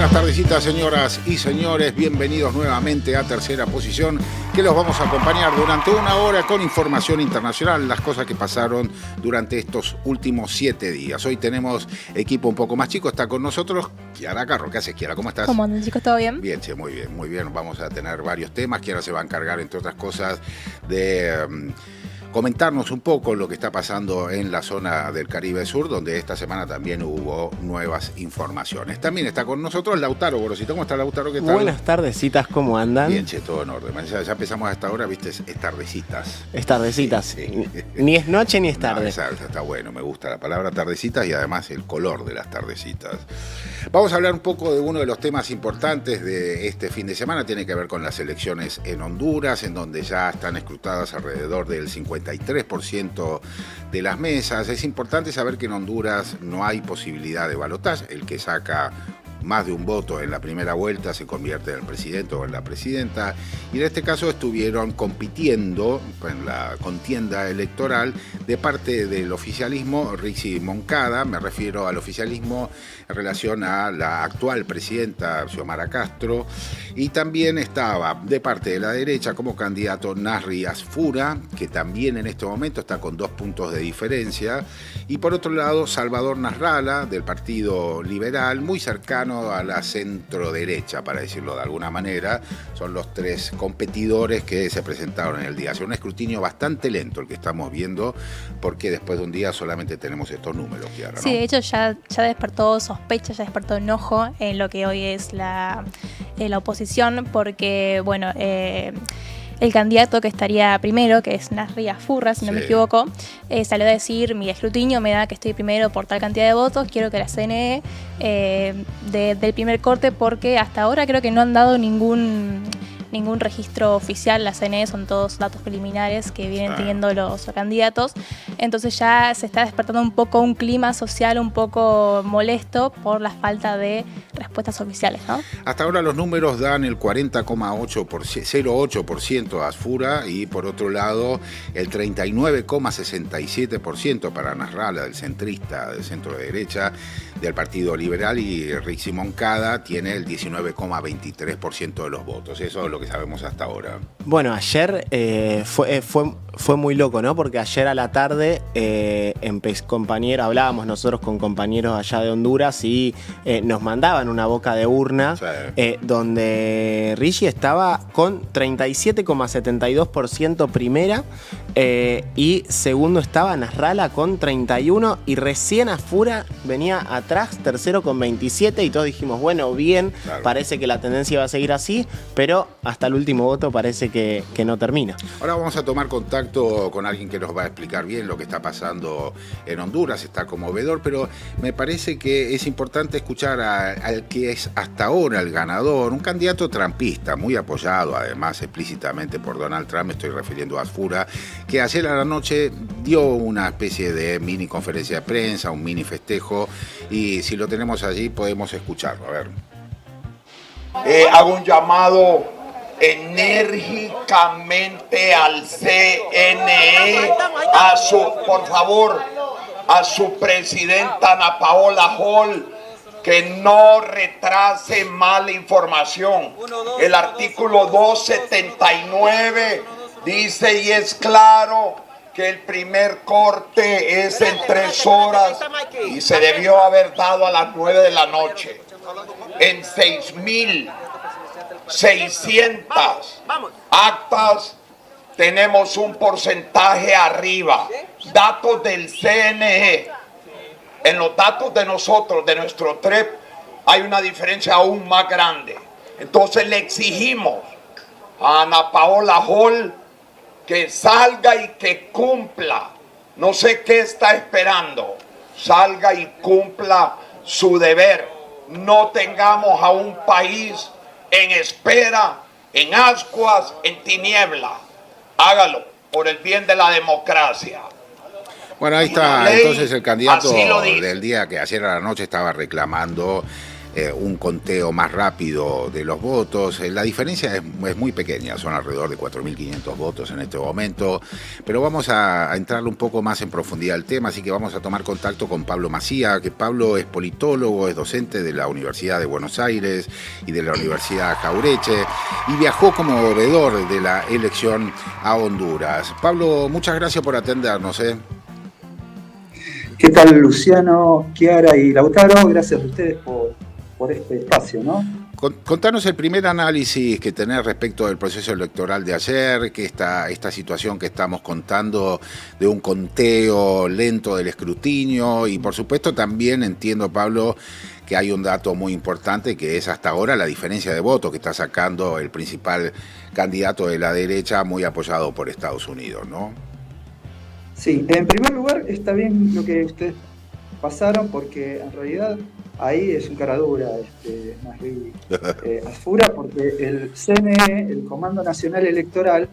Buenas tardecitas, señoras y señores. Bienvenidos nuevamente a Tercera Posición, que los vamos a acompañar durante una hora con información internacional, las cosas que pasaron durante estos últimos 7 días. Hoy tenemos equipo un poco más chico. Está con nosotros Kiara Carro. ¿Qué haces, Kiara? ¿Cómo estás? ¿Cómo andan, chicos? ¿Todo bien? Bien, che, muy bien, muy bien. Vamos a tener varios temas. Kiara se va a encargar, entre otras cosas, de comentarnos un poco lo que está pasando en la zona del Caribe Sur, donde esta semana también hubo nuevas informaciones. También está con nosotros Lautaro Gorosito. ¿Cómo está, Lautaro? ¿Qué tal? Buenas tardecitas, ¿cómo andan? Bien, che, todo en orden. Ya empezamos hasta ahora, viste, es tardecitas. Es tardecitas. Sí. Ni es noche ni es tarde. No, está bueno, me gusta la palabra tardecitas y además el color de las tardecitas. Vamos a hablar un poco de uno de los temas importantes de este fin de semana. Tiene que ver con las elecciones en Honduras, en donde ya están escrutadas alrededor del 53% de las mesas. Es importante saber que en Honduras no hay posibilidad de balotaje. El que saca más de un voto en la primera vuelta se convierte en el presidente o en la presidenta, y en este caso estuvieron compitiendo en la contienda electoral de parte del oficialismo Rixi Moncada. Me refiero al oficialismo en relación a la actual presidenta Xiomara Castro, y también estaba de parte de la derecha como candidato Nasri Asfura, que también en este momento está con 2 puntos de diferencia, y por otro lado Salvador Nasralla del Partido Liberal, muy cercano a la centro derecha, para decirlo de alguna manera. Son los 3 competidores que se presentaron en el día. Ha sido un escrutinio bastante lento el que estamos viendo, porque después de un día solamente tenemos estos números, Kiara, ¿no? Sí, de hecho ya despertó sospecha, ya despertó enojo en lo que hoy es la oposición, porque, bueno, el candidato que estaría primero, que es Nasri Asfura, si no me equivoco, salió a decir: mi escrutinio me da que estoy primero por tal cantidad de votos, quiero que la CNE del primer corte, porque hasta ahora creo que no han dado ningún registro oficial. La CNE son todos datos preliminares que vienen teniendo los candidatos. Entonces ya se está despertando un poco un clima social un poco molesto por la falta de respuestas oficiales, ¿no? Hasta ahora los números dan el 40,08% a Asfura, y por otro lado el 39,67% para Nasralla, del centrista, del centro de derecha, del Partido Liberal, y Rixi Moncada tiene el 19,23% de los votos. Eso es lo que sabemos hasta ahora. Bueno, ayer fue muy loco, ¿no? Porque ayer a la tarde hablábamos nosotros con compañeros allá de Honduras y nos mandaban una boca de urna, donde Rixi estaba con 37,72% primera, y segundo estaba Nasralla con 31%, y recién Asfura venía atrás, tercero con 27%, y todos dijimos, bueno, bien, parece que la tendencia va a seguir así, pero hasta el último voto parece que no termina. Ahora vamos a tomar contacto con alguien que nos va a explicar bien lo que está pasando en Honduras. Está conmovedor, pero me parece que es importante escuchar al que es hasta ahora el ganador, un candidato trampista, muy apoyado además explícitamente por Donald Trump. Estoy refiriendo a Asfura, que ayer a la noche dio una especie de mini conferencia de prensa, un mini festejo, y si lo tenemos allí podemos escucharlo. A ver. Hago un llamado enérgicamente al CNE, por favor, a su presidenta Ana Paola Hall, que no retrase mala información. El artículo 279 dice, y es claro, que el primer corte es en 3 horas y se debió haber dado a las 9 de la noche. En 6.600 actas tenemos un porcentaje arriba. Datos del CNE. En los datos de nosotros, de nuestro TREP, hay una diferencia aún más grande. Entonces le exigimos a Ana Paola Hall que salga y que cumpla. No sé qué está esperando. Salga y cumpla su deber. No tengamos a un país en espera, en ascuas, en tiniebla. Hágalo por el bien de la democracia. Bueno, ahí está entonces el candidato del día, que ayer a la noche estaba reclamando un conteo más rápido de los votos. La diferencia es muy pequeña, son alrededor de 4.500 votos en este momento, pero vamos a entrarle un poco más en profundidad al tema, así que vamos a tomar contacto con Pablo Macía, que Pablo es politólogo, es docente de la Universidad de Buenos Aires y de la Universidad Jaureche, y viajó como veedor de la elección a Honduras. Pablo, muchas gracias por atendernos. ¿Qué tal, Luciano, Chiara y Lautaro? Gracias a ustedes por este espacio, ¿no? Contanos el primer análisis que tenés respecto del proceso electoral de ayer, que esta situación que estamos contando de un conteo lento del escrutinio, y por supuesto también entiendo, Pablo, que hay un dato muy importante que es hasta ahora la diferencia de votos que está sacando el principal candidato de la derecha, muy apoyado por Estados Unidos, ¿no? Sí, en primer lugar está bien lo que ustedes pasaron, porque en realidad ahí es un caradura, Nasri Asfura, porque el CNE, el Comando Nacional Electoral,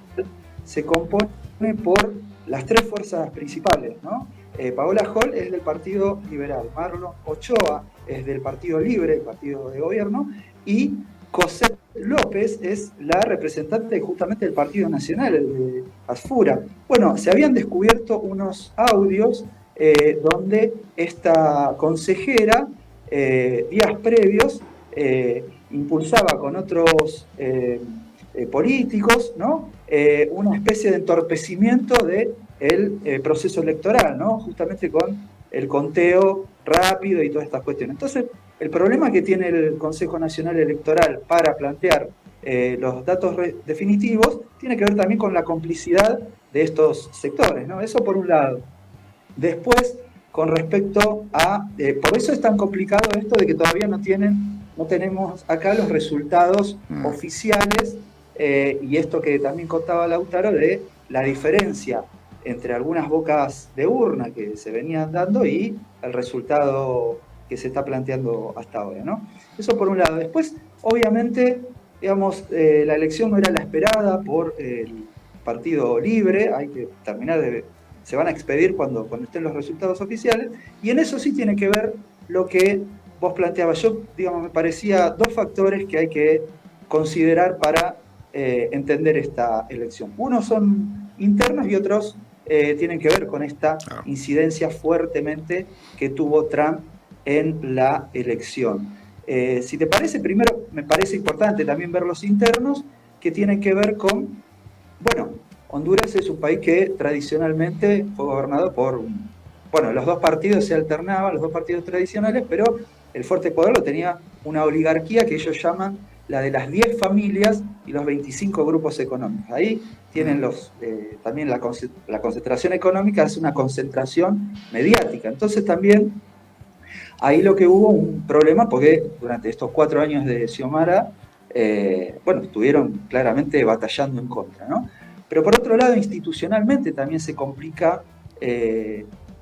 se compone por las tres fuerzas principales, ¿no? Paola Hall es del Partido Liberal, Marlon Ochoa es del Partido Libre, el partido de gobierno, y Cosette López es la representante justamente del Partido Nacional, el de Asfura. Bueno, se habían descubierto unos audios donde esta consejera, días previos, impulsaba con otros políticos, ¿no? Una especie de entorpecimiento del proceso electoral, ¿no? Justamente con el conteo rápido y todas estas cuestiones. Entonces, el problema que tiene el Consejo Nacional Electoral para plantear los datos definitivos tiene que ver también con la complicidad de estos sectores, ¿no? Eso por un lado. Después, con respecto a... por eso es tan complicado esto de que todavía no tenemos acá los resultados oficiales, y esto que también contaba Lautaro de la diferencia entre algunas bocas de urna que se venían dando y el resultado que se está planteando hasta ahora, ¿no? Eso por un lado. Después, obviamente, digamos, la elección no era la esperada por el Partido Libre, hay que terminar se van a expedir cuando estén los resultados oficiales, y en eso sí tiene que ver lo que vos planteabas. Yo, digamos, me parecía dos factores que hay que considerar para entender esta elección. Unos son internos y otros tienen que ver con esta incidencia fuertemente que tuvo Trump en la elección. Si te parece, primero me parece importante también ver los internos, que tienen que ver con, bueno, Honduras es un país que tradicionalmente fue gobernado por, los dos partidos se alternaban, los dos partidos tradicionales, pero el fuerte poder lo tenía una oligarquía que ellos llaman la de las 10 familias y los 25 grupos económicos. Ahí tienen también la concentración económica, es una concentración mediática. Entonces también ahí lo que hubo un problema, porque durante estos 4 años de Xiomara, estuvieron claramente batallando en contra, ¿no? Pero por otro lado, institucionalmente también se complica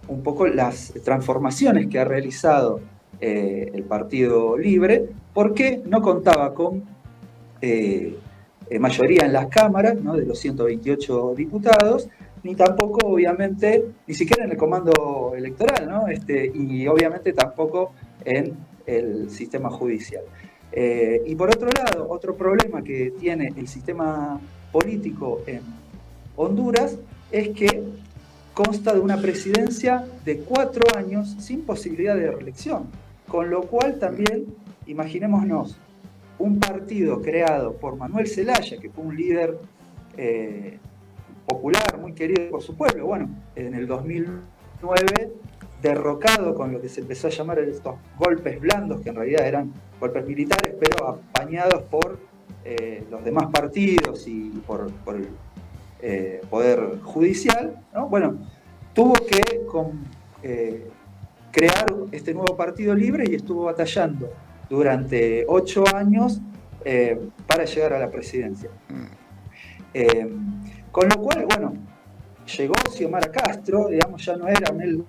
un poco las transformaciones que ha realizado el Partido Libre, porque no contaba con mayoría en las cámaras, ¿no? De los 128 diputados, ni tampoco, obviamente, ni siquiera en el comando electoral, ¿no? Y obviamente tampoco en el sistema judicial. Y por otro lado, otro problema que tiene el sistema político en Honduras es que consta de una presidencia de 4 años sin posibilidad de reelección, con lo cual también, imaginémonos, un partido creado por Manuel Zelaya, que fue un líder popular, muy querido por su pueblo, bueno, en el 2009, derrocado con lo que se empezó a llamar estos golpes blandos, que en realidad eran golpes militares, pero apañados por los demás partidos y por el Poder Judicial, ¿no? Bueno, tuvo que crear este nuevo Partido Libre y estuvo batallando durante 8 años para llegar a la presidencia. Con lo cual, bueno, llegó Xiomara Castro, digamos, ya no era Manuel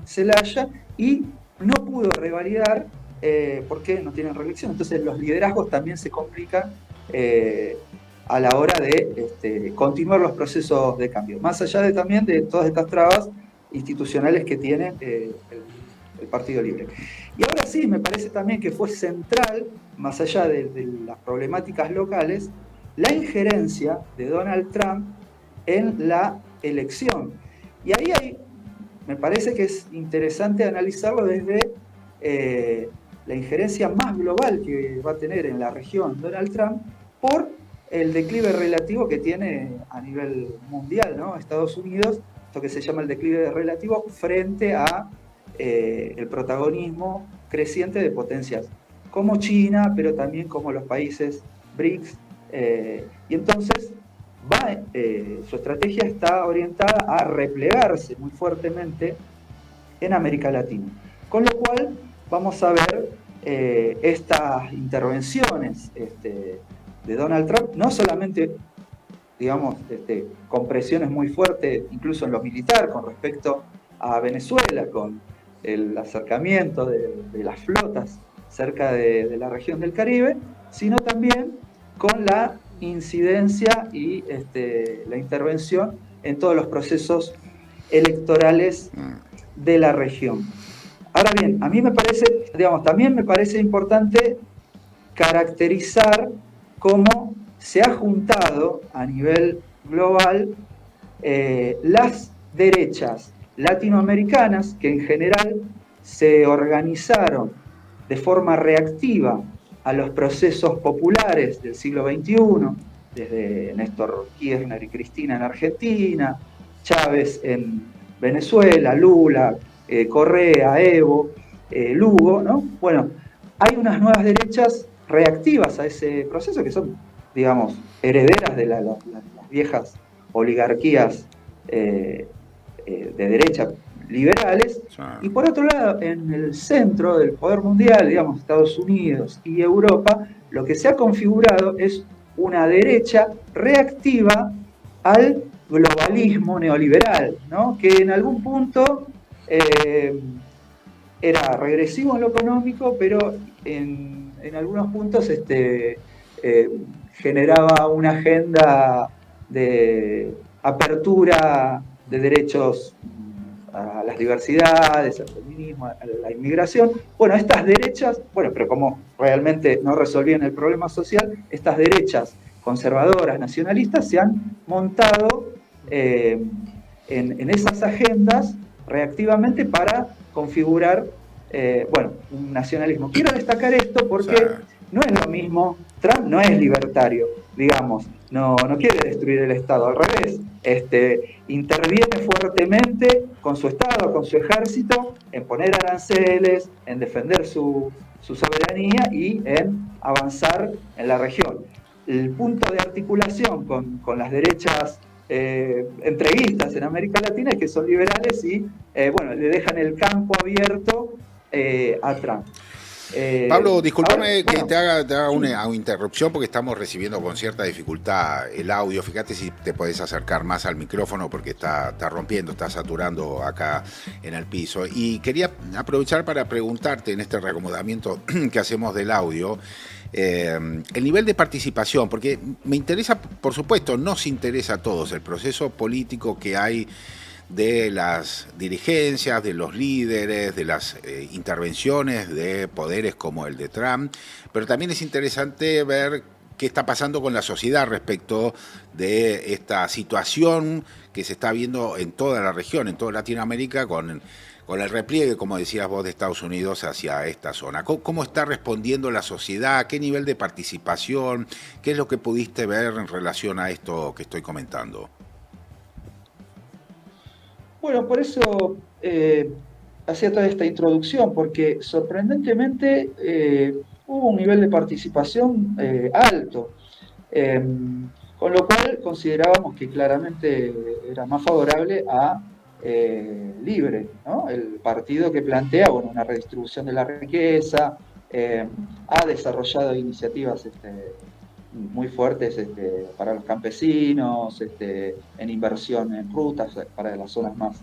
Zelaya, y no pudo revalidar porque no tienen reelección. Entonces los liderazgos también se complican a la hora de continuar los procesos de cambio. Más allá también de todas estas trabas institucionales que tiene el Partido Libre. Y ahora sí, me parece también que fue central, más allá de las problemáticas locales, la injerencia de Donald Trump en la elección. Y ahí me parece que es interesante analizarlo desde la injerencia más global que va a tener en la región Donald Trump por el declive relativo que tiene a nivel mundial, ¿no? Estados Unidos, esto que se llama el declive relativo frente a el protagonismo creciente de potencias como China, pero también como los países BRICS. Y entonces su estrategia está orientada a replegarse muy fuertemente en América Latina. Con lo cual vamos a ver estas intervenciones de Donald Trump, no solamente, digamos, con presiones muy fuertes, incluso en lo militar, con respecto a Venezuela, con el acercamiento de las flotas cerca de la región del Caribe, sino también con la incidencia y la intervención en todos los procesos electorales de la región. Ahora bien, a mí me parece, también me parece importante caracterizar cómo se ha juntado a nivel global las derechas latinoamericanas, que en general se organizaron de forma reactiva a los procesos populares del siglo XXI, desde Néstor Kirchner y Cristina en Argentina, Chávez en Venezuela, Lula, Correa, Evo, Lugo, ¿no? Bueno, hay unas nuevas derechas reactivas a ese proceso que son, digamos, herederas de las viejas oligarquías de derecha liberales, y por otro lado, en el centro del poder mundial, digamos, Estados Unidos y Europa, lo que se ha configurado es una derecha reactiva al globalismo neoliberal, ¿no? Que en algún punto era regresivo en lo económico, pero en algunos puntos generaba una agenda de apertura de derechos a las diversidades, al feminismo, a la inmigración. Bueno, estas derechas, pero como realmente no resolvían el problema social, estas derechas conservadoras, nacionalistas, se han montado en esas agendas reactivamente para configurar un nacionalismo. Quiero destacar esto porque no es lo mismo, Trump no es libertario, digamos, no quiere destruir el Estado, al revés, interviene fuertemente con su Estado, con su ejército, en poner aranceles, en defender su soberanía y en avanzar en la región. El punto de articulación con las derechas entreguistas en América Latina es que son liberales y le dejan el campo abierto a Trump. Pablo, discúlpame que te haga una interrupción porque estamos recibiendo con cierta dificultad el audio. Fíjate si te podés acercar más al micrófono porque está rompiendo, está saturando acá en el piso. Y quería aprovechar para preguntarte en este reacomodamiento que hacemos del audio, el nivel de participación, porque me interesa, por supuesto, nos interesa a todos el proceso político que hay de las dirigencias, de los líderes, de las intervenciones de poderes como el de Trump, pero también es interesante ver qué está pasando con la sociedad respecto de esta situación que se está viendo en toda la región, en toda Latinoamérica, con el repliegue, como decías vos, de Estados Unidos hacia esta zona. ¿Cómo está respondiendo la sociedad? ¿Qué nivel de participación? ¿Qué es lo que pudiste ver en relación a esto que estoy comentando? Bueno, por eso hacía toda esta introducción, porque sorprendentemente hubo un nivel de participación alto, con lo cual considerábamos que claramente era más favorable a Libre, ¿no? El partido que plantea una redistribución de la riqueza, ha desarrollado iniciativas muy fuertes para los campesinos, en inversión en rutas para las zonas más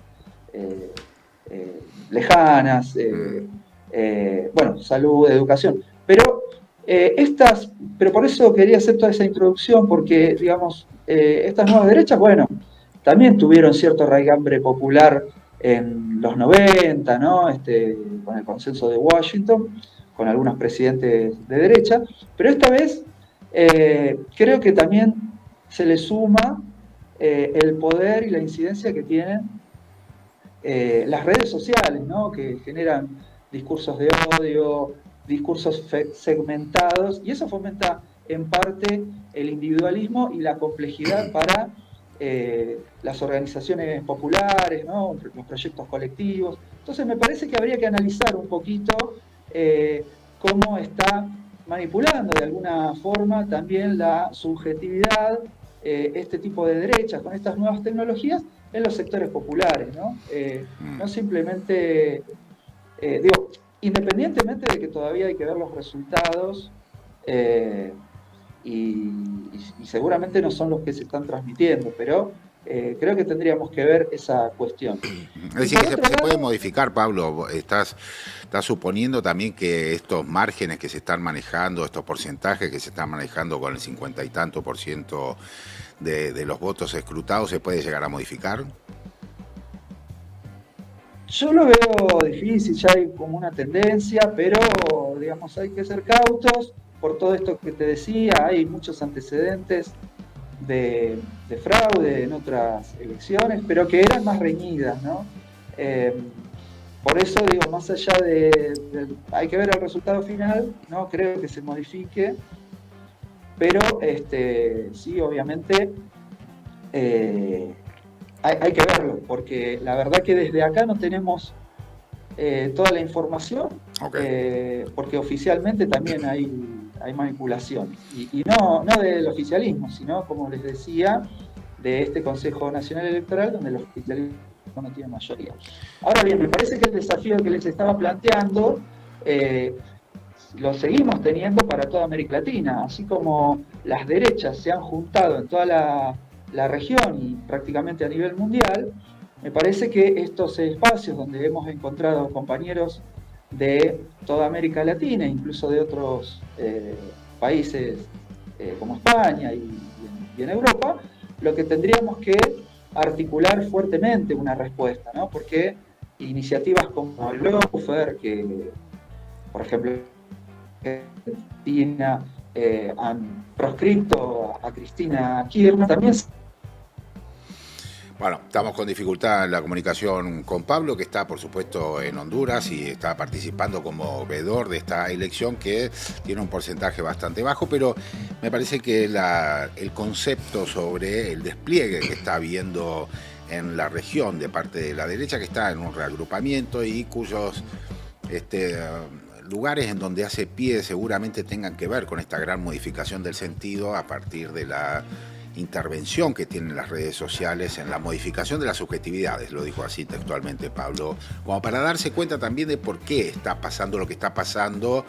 lejanas, salud, educación. Pero por eso quería hacer toda esa introducción, porque, digamos, estas nuevas derechas, también tuvieron cierto raigambre popular en los 90, ¿no? Con el consenso de Washington, con algunos presidentes de derecha, pero esta vez creo que también se le suma el poder y la incidencia que tienen las redes sociales, ¿no? Que generan discursos de odio, discursos segmentados, y eso fomenta en parte el individualismo y la complejidad para las organizaciones populares, ¿no? Los proyectos colectivos. Entonces me parece que habría que analizar un poquito cómo está manipulando de alguna forma también la subjetividad, este tipo de derechas con estas nuevas tecnologías en los sectores populares, ¿no? No simplemente, independientemente de que todavía hay que ver los resultados, y seguramente no son los que se están transmitiendo, pero creo que tendríamos que ver esa cuestión. Es decir, que se puede modificar, Pablo. Estás suponiendo también que estos márgenes que se están manejando, estos porcentajes que se están manejando con el 50 y tanto % de los votos escrutados, ¿se puede llegar a modificar? Yo lo veo difícil, ya hay como una tendencia, pero digamos hay que ser cautos por todo esto que te decía. Hay muchos antecedentes de fraude en otras elecciones, pero que eran más reñidas, ¿no? Por eso digo, más allá hay que ver el resultado final, no creo que se modifique, pero sí, obviamente hay que verlo, porque la verdad que desde acá no tenemos toda la información, porque oficialmente también hay manipulación, y no del oficialismo, sino, como les decía, de este Consejo Nacional Electoral, donde el oficialismo no tiene mayoría. Ahora bien, me parece que el desafío que les estaba planteando lo seguimos teniendo para toda América Latina, así como las derechas se han juntado en toda la región y prácticamente a nivel mundial. Me parece que estos espacios donde hemos encontrado compañeros de toda América Latina, incluso de otros países como España y en Europa, lo que tendríamos que articular fuertemente una respuesta, ¿no? Porque iniciativas como el Lawfare, que por ejemplo Argentina han proscripto a Cristina Kirchner, también. Bueno, estamos con dificultad en la comunicación con Pablo, que está, por supuesto, en Honduras y está participando como veedor de esta elección, que tiene un porcentaje bastante bajo, pero me parece que el concepto sobre el despliegue que está habiendo en la región de parte de la derecha, que está en un reagrupamiento y cuyos lugares en donde hace pie seguramente tengan que ver con esta gran modificación del sentido a partir de la intervención que tienen las redes sociales en la modificación de las subjetividades, lo dijo así textualmente Pablo, como para darse cuenta también de por qué está pasando lo que está pasando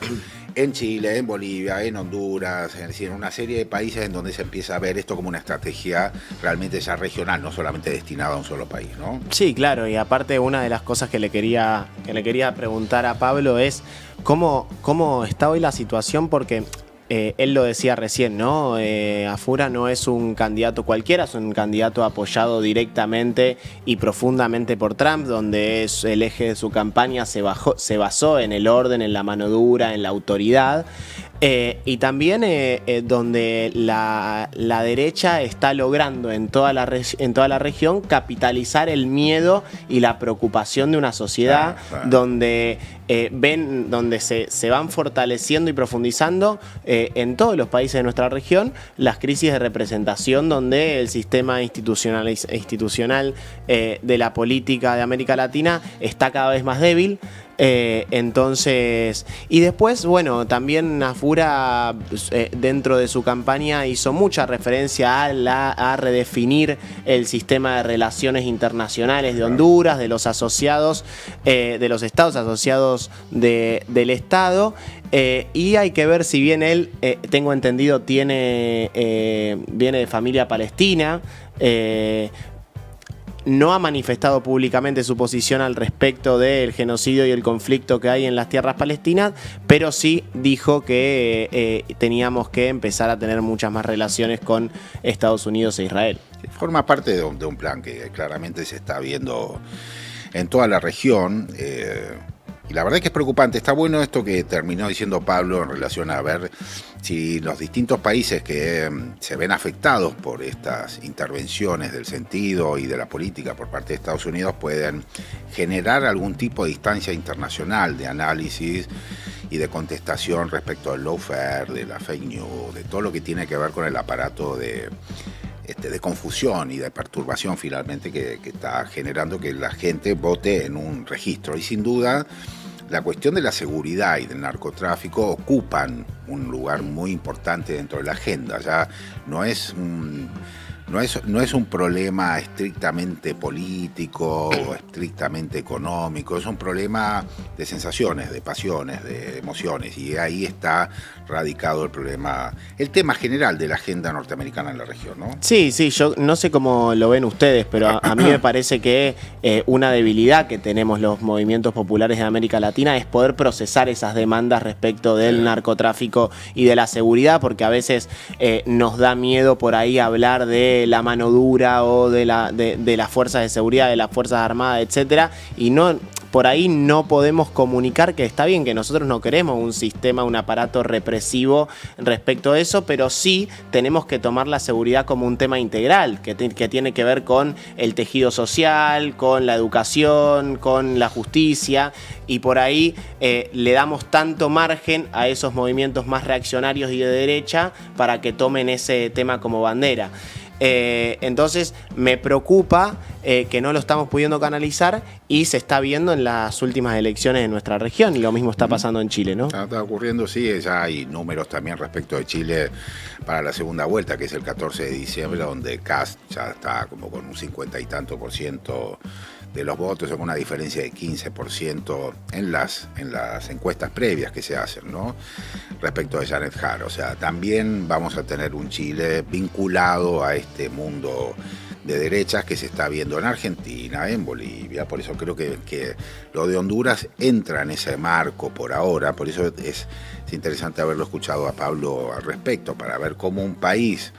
en Chile, en Bolivia, en Honduras, es decir, en una serie de países en donde se empieza a ver esto como una estrategia realmente ya regional, no solamente destinada a un solo país, ¿no? Sí, claro, y aparte una de las cosas que le quería preguntar a Pablo es cómo está hoy la situación, porque él lo decía recién, ¿no? Afura no es un candidato cualquiera, es un candidato apoyado directamente y profundamente por Trump, donde el eje de su campaña se basó en el orden, en la mano dura, en la autoridad. Y también donde la derecha está logrando en toda la región capitalizar el miedo y la preocupación de una sociedad donde donde se van fortaleciendo y profundizando en todos los países de nuestra región las crisis de representación, donde el sistema institucional de la política de América Latina está cada vez más débil. Entonces, y después, bueno, también Afura dentro de su campaña hizo mucha referencia a redefinir el sistema de relaciones internacionales de Honduras, de los asociados, de los estados asociados del Estado. Y hay que ver, si bien él, tengo entendido, viene de familia palestina, no ha manifestado públicamente su posición al respecto del genocidio y el conflicto que hay en las tierras palestinas, pero sí dijo que teníamos que empezar a tener muchas más relaciones con Estados Unidos e Israel. Forma parte de un plan que claramente se está viendo en toda la región. Y la verdad es que es preocupante. Está bueno esto que terminó diciendo Pablo en relación a ver si los distintos países que se ven afectados por estas intervenciones del sentido y de la política por parte de Estados Unidos pueden generar algún tipo de instancia internacional de análisis y de contestación respecto al lawfare, de la fake news, de todo lo que tiene que ver con el aparato de confusión y de perturbación finalmente que está generando que la gente vote en un registro. Y sin duda la cuestión de la seguridad y del narcotráfico ocupan un lugar muy importante dentro de la agenda. Ya no es un problema estrictamente político o estrictamente económico, es un problema de sensaciones, de pasiones, de emociones, y ahí está radicado el tema general de la agenda norteamericana en la región, ¿no? Sí, yo no sé cómo lo ven ustedes, pero a mí me parece que una debilidad que tenemos los movimientos populares de América Latina es poder procesar esas demandas respecto del narcotráfico y de la seguridad, porque a veces nos da miedo por ahí hablar de la mano dura o de las fuerzas de seguridad, de las fuerzas armadas, etcétera, y por ahí no podemos comunicar que está bien, que nosotros no queremos un sistema, un aparato represivo respecto a eso, pero sí tenemos que tomar la seguridad como un tema integral, que tiene que ver con el tejido social, con la educación, con la justicia, y por ahí le damos tanto margen a esos movimientos más reaccionarios y de derecha para que tomen ese tema como bandera. Entonces me preocupa que no lo estamos pudiendo canalizar y se está viendo en las últimas elecciones de nuestra región, y lo mismo está pasando en Chile, ¿no? Está ocurriendo, sí, ya hay números también respecto de Chile para la segunda vuelta, que es el 14 de diciembre, donde Kast ya está como con un 50 y tanto % de los votos, con una diferencia de 15% en las encuestas previas que se hacen, ¿no? Respecto de Janet Hart. O sea, también vamos a tener un Chile vinculado a este mundo de derechas que se está viendo en Argentina, en Bolivia. Por eso creo que lo de Honduras entra en ese marco por ahora. Por eso es interesante haberlo escuchado a Pablo al respecto, para ver cómo un país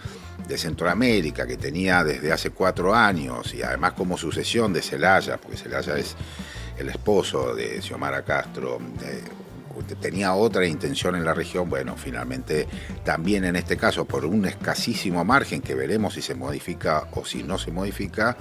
de Centroamérica que tenía desde hace 4 años, y además como sucesión de Zelaya, porque Zelaya es el esposo de Xiomara Castro, tenía otra intención en la región. Bueno, finalmente también en este caso, por un escasísimo margen que veremos si se modifica o si no se modifica,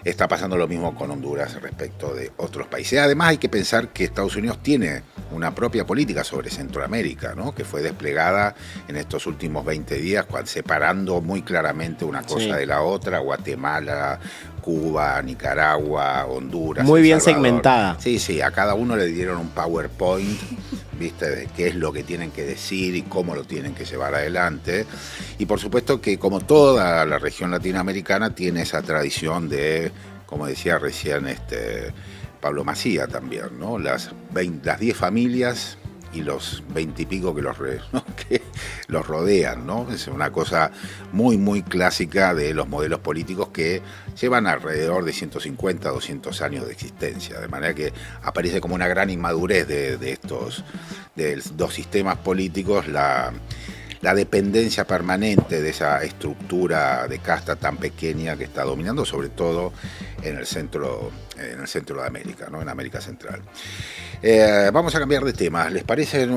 está pasando lo mismo con Honduras respecto de otros países. Además hay que pensar que Estados Unidos tiene una propia política sobre Centroamérica, ¿no? Que fue desplegada en estos últimos 20 días, separando muy claramente una cosa de la otra: Guatemala, Cuba, Nicaragua, Honduras. Muy bien Salvador. Segmentada. Sí, a cada uno le dieron un PowerPoint, ¿viste? De qué es lo que tienen que decir y cómo lo tienen que llevar adelante. Y por supuesto que, como toda la región latinoamericana, tiene esa tradición de, como decía recién Pablo Macía también, ¿no? Las 10 familias y los 20 y pico que los rodean, ¿no? Es una cosa muy, muy clásica de los modelos políticos que llevan alrededor de 150, 200 años de existencia, de manera que aparece como una gran inmadurez de estos dos sistemas políticos, la dependencia permanente de esa estructura de casta tan pequeña que está dominando, sobre todo en el centro de América, ¿no? En América Central. Vamos a cambiar de tema. ¿Les parece?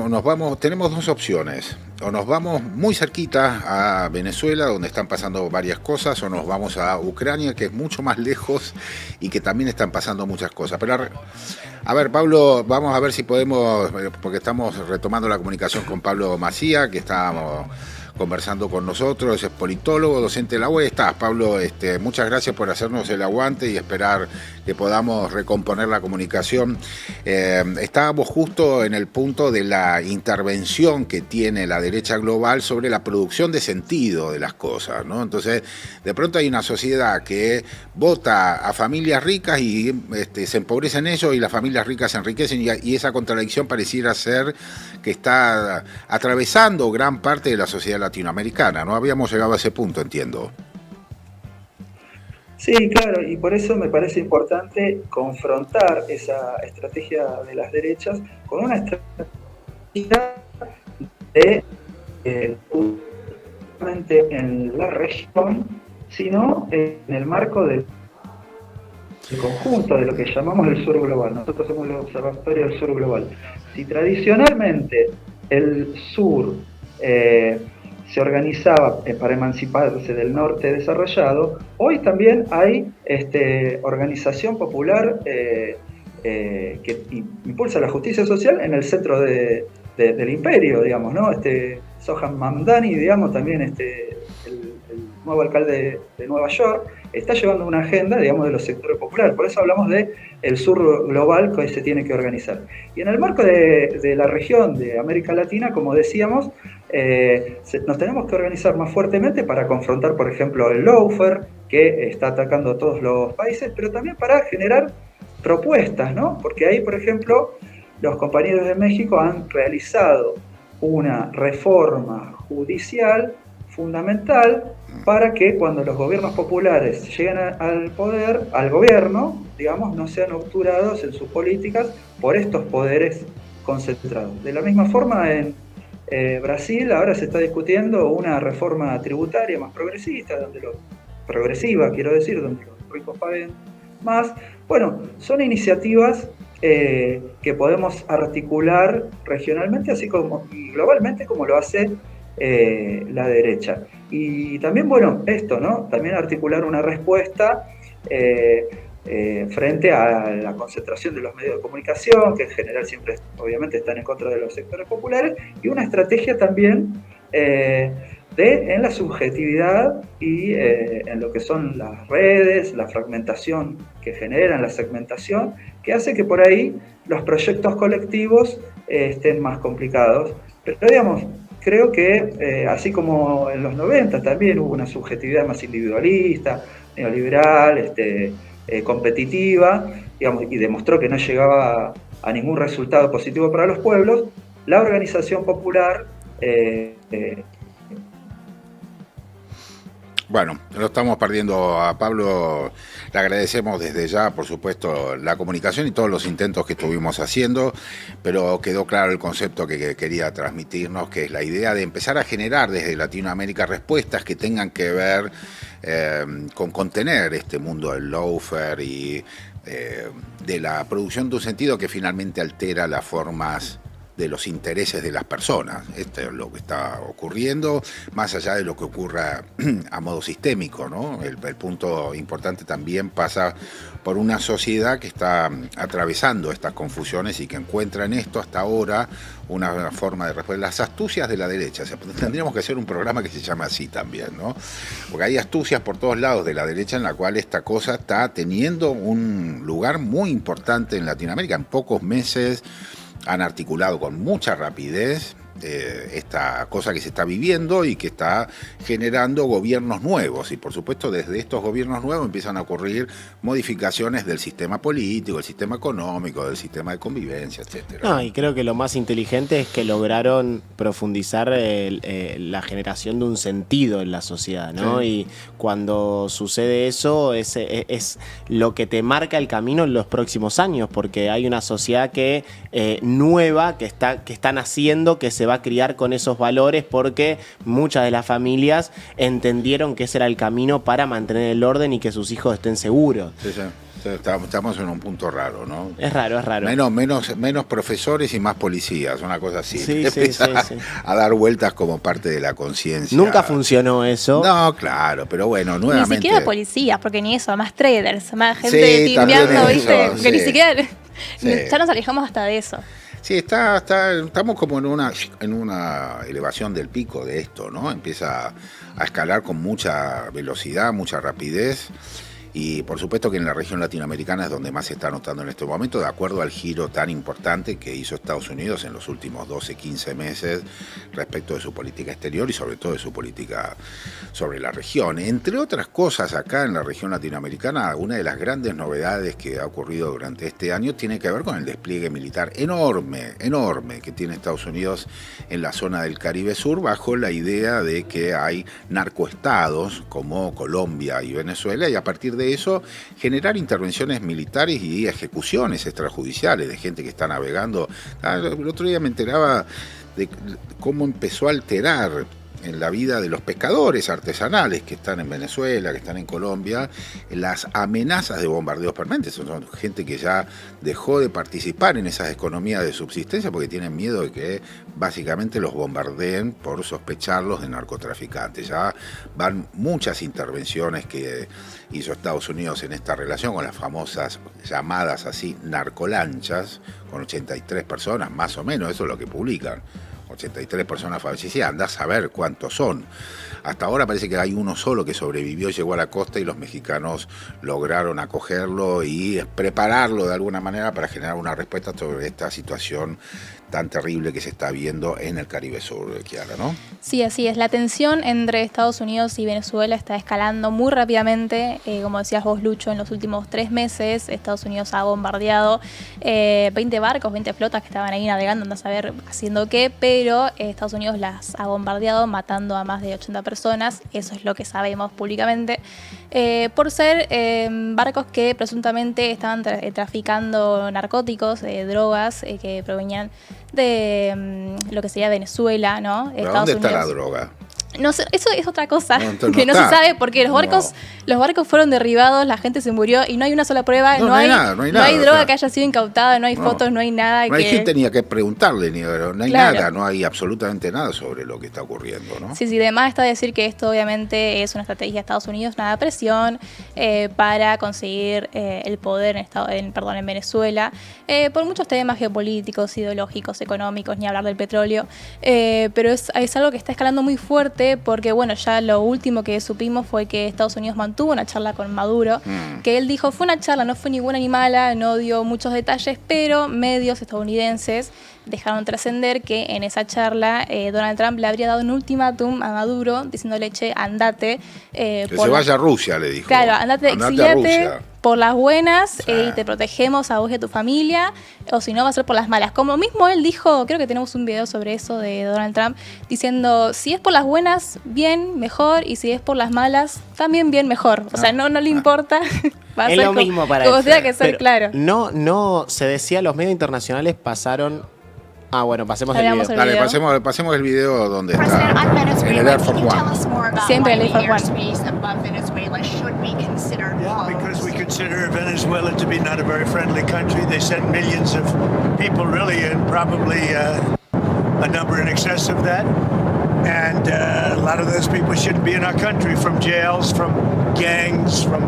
Tenemos 2 opciones. O nos vamos muy cerquita a Venezuela, donde están pasando varias cosas, o nos vamos a Ucrania, que es mucho más lejos y que también están pasando muchas cosas. Pero a ver, Pablo, vamos a ver si podemos, porque estamos retomando la comunicación con Pablo Macía, que estábamos conversando con nosotros, es politólogo, docente de la UES. Estás, Pablo, muchas gracias por hacernos el aguante y esperar que podamos recomponer la comunicación. Estábamos justo en el punto de la intervención que tiene la derecha global sobre la producción de sentido de las cosas, ¿no? Entonces, de pronto hay una sociedad que vota a familias ricas y se empobrecen ellos, y las familias ricas se enriquecen, y esa contradicción pareciera ser que está atravesando gran parte de la sociedad latinoamericana. No habíamos llegado a ese punto, entiendo. Sí, claro, y por eso me parece importante confrontar esa estrategia de las derechas con una estrategia de no solamente en la región, sino en el marco de... conjunto de lo que llamamos el sur global. Nosotros somos el Observatorio del Sur Global. Si tradicionalmente el sur se organizaba para emanciparse del norte desarrollado, hoy también hay organización popular que impulsa la justicia social en el centro del imperio, digamos, ¿no? Soham Mamdani, digamos, también el nuevo alcalde de Nueva York, está llevando una agenda, digamos, de los sectores populares. Por eso hablamos de el sur global que se tiene que organizar. Y en el marco de la región de América Latina, como decíamos, nos tenemos que organizar más fuertemente para confrontar, por ejemplo, el lawfare, que está atacando a todos los países, pero también para generar propuestas, ¿no? Porque ahí, por ejemplo, los compañeros de México han realizado una reforma judicial fundamental para que cuando los gobiernos populares lleguen al poder, al gobierno, digamos, no sean obturados en sus políticas por estos poderes concentrados. De la misma forma, en Brasil ahora se está discutiendo una reforma tributaria más progresista, donde los ricos paguen más. Bueno, son iniciativas que podemos articular regionalmente, así como y globalmente, como lo hace la derecha. Y también, bueno, esto, ¿no? También articular una respuesta frente a la concentración de los medios de comunicación, que en general siempre, obviamente, están en contra de los sectores populares, y una estrategia también en la subjetividad y en lo que son las redes, la fragmentación que generan, la segmentación, que hace que por ahí los proyectos colectivos estén más complicados. Pero, digamos, creo que así como en los 90 también hubo una subjetividad más individualista, neoliberal, competitiva, digamos, y demostró que no llegaba a ningún resultado positivo para los pueblos, la organización popular bueno, lo estamos perdiendo a Pablo. Le agradecemos desde ya, por supuesto, la comunicación y todos los intentos que estuvimos haciendo, pero quedó claro el concepto que quería transmitirnos, que es la idea de empezar a generar desde Latinoamérica respuestas que tengan que ver con contener este mundo del lawfare y de la producción de un sentido que finalmente altera las formas de los intereses de las personas. Esto es lo que está ocurriendo, más allá de lo que ocurra a modo sistémico, ¿no? El punto importante también pasa por una sociedad que está atravesando estas confusiones y que encuentra en esto hasta ahora una forma de responder. Las astucias de la derecha, o sea, tendríamos que hacer un programa que se llama así también, ¿no? Porque hay astucias por todos lados de la derecha en la cual esta cosa está teniendo un lugar muy importante en Latinoamérica. En pocos meses han articulado con mucha rapidez esta cosa que se está viviendo y que está generando gobiernos nuevos. Y por supuesto desde estos gobiernos nuevos empiezan a ocurrir modificaciones del sistema político, del sistema económico, del sistema de convivencia, etcétera. No, y creo que lo más inteligente es que lograron profundizar la generación de un sentido en la sociedad, ¿no? Sí. Y cuando sucede eso es lo que te marca el camino en los próximos años, porque hay una sociedad que nueva, que está naciendo, que se va a criar con esos valores, porque muchas de las familias entendieron que ese era el camino para mantener el orden y que sus hijos estén seguros. Sí, sí. Estamos en un punto raro, ¿no? Es raro. Menos profesores y más policías, una cosa así. Sí, a dar vueltas como parte de la conciencia. Nunca funcionó eso. No, claro, pero bueno, nuevamente. Ni siquiera policías, porque ni eso, más traders, más gente timbeando, ¿viste? Eso, que ni siquiera. Ya nos alejamos hasta de eso. Sí, estamos como en una elevación del pico de esto, ¿no? Empieza a escalar con mucha velocidad, mucha rapidez. Y por supuesto que en la región latinoamericana es donde más se está notando en este momento, de acuerdo al giro tan importante que hizo Estados Unidos en los últimos 12, 15 meses respecto de su política exterior y sobre todo de su política sobre la región. Entre otras cosas, acá en la región latinoamericana, una de las grandes novedades que ha ocurrido durante este año tiene que ver con el despliegue militar enorme que tiene Estados Unidos en la zona del Caribe Sur, bajo la idea de que hay narcoestados como Colombia y Venezuela, y a partir de eso generar intervenciones militares y ejecuciones extrajudiciales de gente que está navegando. El otro día me enteraba de cómo empezó a alterar en la vida de los pescadores artesanales que están en Venezuela, que están en Colombia, las amenazas de bombardeos permanentes. Son gente que ya dejó de participar en esas economías de subsistencia porque tienen miedo de que básicamente los bombardeen por sospecharlos de narcotraficantes. Ya van muchas intervenciones que hizo Estados Unidos en esta relación con las famosas llamadas así narcolanchas, con 83 personas, más o menos, eso es lo que publican. 83 personas fallecidas, andás a ver cuántos son. Hasta ahora parece que hay uno solo que sobrevivió, llegó a la costa y los mexicanos lograron acogerlo y prepararlo de alguna manera para generar una respuesta sobre esta situación tan terrible que se está viendo en el Caribe Sur, Chiara, ¿no? Sí, así es. La tensión entre Estados Unidos y Venezuela está escalando muy rápidamente. Como decías vos, Lucho, en los últimos 3 meses Estados Unidos ha bombardeado 20 barcos, 20 flotas que estaban ahí navegando, no a saber haciendo qué, pero Estados Unidos las ha bombardeado matando a más de 80 personas. Eso es lo que sabemos públicamente. Por ser barcos que presuntamente estaban traficando narcóticos, drogas que provenían de lo que sería Venezuela, ¿no? ¿Pero dónde está la droga? No sé, eso es otra cosa no que no se sabe porque los barcos fueron derribados, la gente se murió y no hay una sola prueba, no hay droga, o sea, que haya sido incautada, no hay fotos, no hay nada. No hay gente ni a qué preguntarle, no hay nada, no hay absolutamente nada sobre lo que está ocurriendo, ¿no? Sí, además está decir que esto obviamente es una estrategia de Estados Unidos, nada presión para conseguir el poder en Venezuela, por muchos temas geopolíticos, ideológicos, económicos, ni hablar del petróleo, pero es algo que está escalando muy fuerte. Porque bueno, ya lo último que supimos fue que Estados Unidos mantuvo una charla con Maduro, que él dijo fue una charla, no fue ni buena ni mala, no dio muchos detalles, pero medios estadounidenses dejaron trascender que en esa charla Donald Trump le habría dado un ultimátum a Maduro diciéndole, che, andate. Que se vaya a Rusia, le dijo. Claro, andate exiliate por las buenas y te protegemos a vos y a tu familia, o si no va a ser por las malas. Como mismo él dijo, creo que tenemos un video sobre eso de Donald Trump, diciendo, si es por las buenas, bien, mejor, y si es por las malas, también bien, mejor. O sea, no le importa. Va a es ser lo mismo para él. Como tenga que ser pero claro. No, se decía, los medios internacionales pasaron... bueno, pasemos el video. Dale, pasemos el video donde está en el Air Force One. Siempre el Air Force One. Yeah, because we consider Venezuela to be not a very friendly country. They sent millions of people, really, and probably a number in excess of that. And a lot of those people shouldn't be in our country, from jails, from gangs, from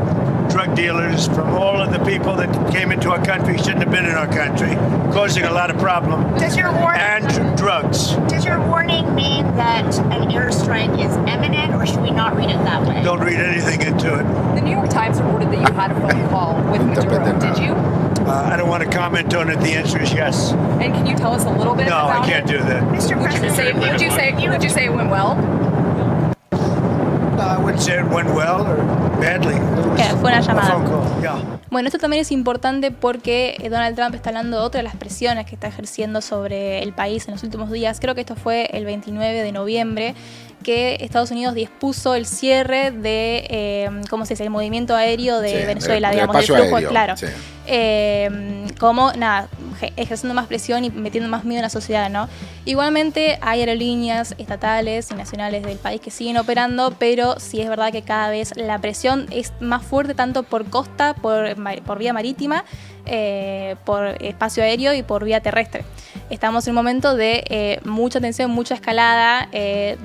drug dealers, from all of the people that came into our country shouldn't have been in our country, causing a lot of problem. And drugs. Does your warning mean that an airstrike is imminent, or should we not read it that way? Don't read anything into it. The New York Times reported that you had a phone call with Maduro. Did you? I don't want to comment on it. The answer is yes. And can you tell us a little bit about it? No, I can't do that. Mr. President, would you say it went well? I wouldn't say it went well or badly. Fue una llamada. A phone call. Yeah. Bueno, esto también es importante porque Donald Trump está hablando de otra de las presiones que está ejerciendo sobre el país en los últimos días. Creo que esto fue el 29 de noviembre, que Estados Unidos dispuso el cierre de, ¿cómo se dice?, el movimiento aéreo de Venezuela, digamos, del flujo, aéreo, claro. Sí. Ejerciendo más presión y metiendo más miedo en la sociedad, ¿no? Igualmente hay aerolíneas estatales y nacionales del país que siguen operando, pero sí es verdad que cada vez la presión es más fuerte tanto por costa, por vía marítima, por espacio aéreo y por vía terrestre. Estamos en un momento de mucha tensión, mucha escalada,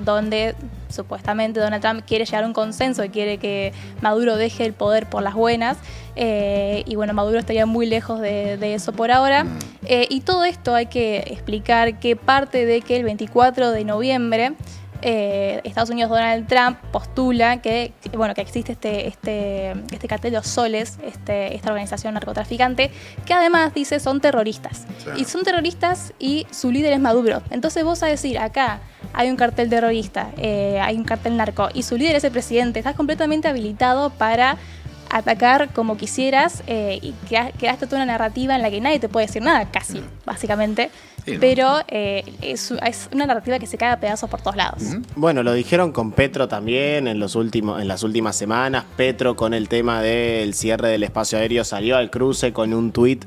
donde supuestamente Donald Trump quiere llegar a un consenso y quiere que Maduro deje el poder por las buenas. Y bueno, Maduro estaría muy lejos de eso por ahora. Y todo esto hay que explicar que parte de que el 24 de noviembre Estados Unidos, Donald Trump postula que existe este cartel de los Soles, esta organización narcotraficante, que además dice son terroristas. Sí. Y son terroristas y su líder es Maduro. Entonces vos a decir, acá hay un cartel terrorista, hay un cartel narco y su líder es el presidente, estás completamente habilitado para atacar como quisieras y creaste toda una narrativa en la que nadie te puede decir nada, casi, básicamente. Sí, ¿no? Pero es una narrativa que se cae a pedazos por todos lados. Bueno, lo dijeron con Petro también en las últimas semanas. Petro, con el tema del cierre del espacio aéreo, salió al cruce con un tuit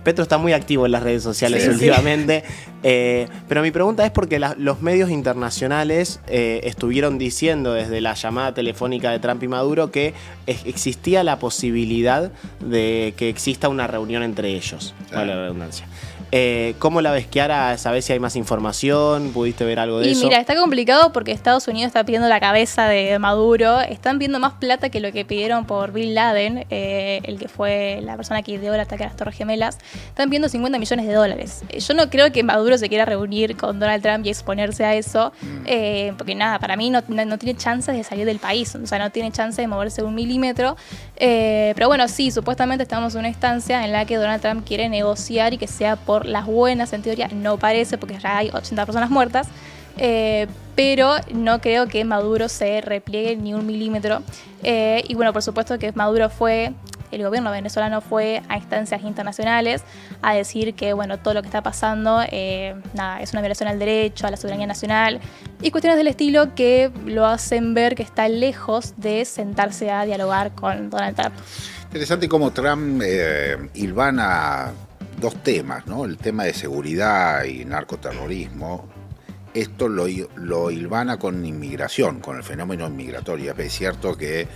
Petro está muy activo en las redes sociales últimamente. Pero mi pregunta es porque los medios internacionales estuvieron diciendo desde la llamada telefónica de Trump y Maduro que existía la posibilidad de que exista una reunión entre ellos. Vale la redundancia. ¿Cómo la ves, Kiara? ¿Sabés si hay más información? ¿Pudiste ver algo de eso? Y mira, está complicado porque Estados Unidos está pidiendo la cabeza de Maduro. Están pidiendo más plata que lo que pidieron por Bin Laden, el que fue la persona que ideó el ataque a las Torres Gemelas. Están pidiendo $50 millones. Yo no creo que Maduro se quiera reunir con Donald Trump y exponerse a eso, porque nada, para mí no tiene chances de salir del país, o sea, no tiene chance de moverse 1 milímetro. Pero bueno, sí, supuestamente estamos en una instancia en la que Donald Trump quiere negociar y que sea por las buenas, en teoría no parece porque ya hay 80 personas muertas, pero no creo que Maduro se repliegue ni 1 milímetro. Y bueno, por supuesto que el gobierno venezolano fue a instancias internacionales a decir que bueno, todo lo que está pasando es una violación al derecho, a la soberanía nacional y cuestiones del estilo que lo hacen ver que está lejos de sentarse a dialogar con Donald Trump. Interesante cómo Trump hilvana 2 temas, ¿no? El tema de seguridad y narcoterrorismo. Esto lo hilvana con inmigración, con el fenómeno migratorio. Es cierto que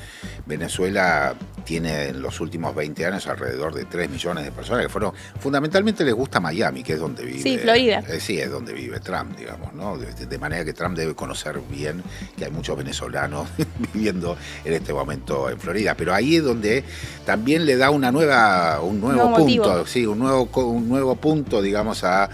Venezuela tiene en los últimos 20 años alrededor de 3 millones de personas que fueron, fundamentalmente les gusta Miami, que es donde vive. Sí, Florida. Sí, es donde vive Trump, digamos, ¿no? De manera que Trump debe conocer bien que hay muchos venezolanos viviendo en este momento en Florida. Pero ahí es donde también le da un nuevo punto, sí, un nuevo punto, digamos, a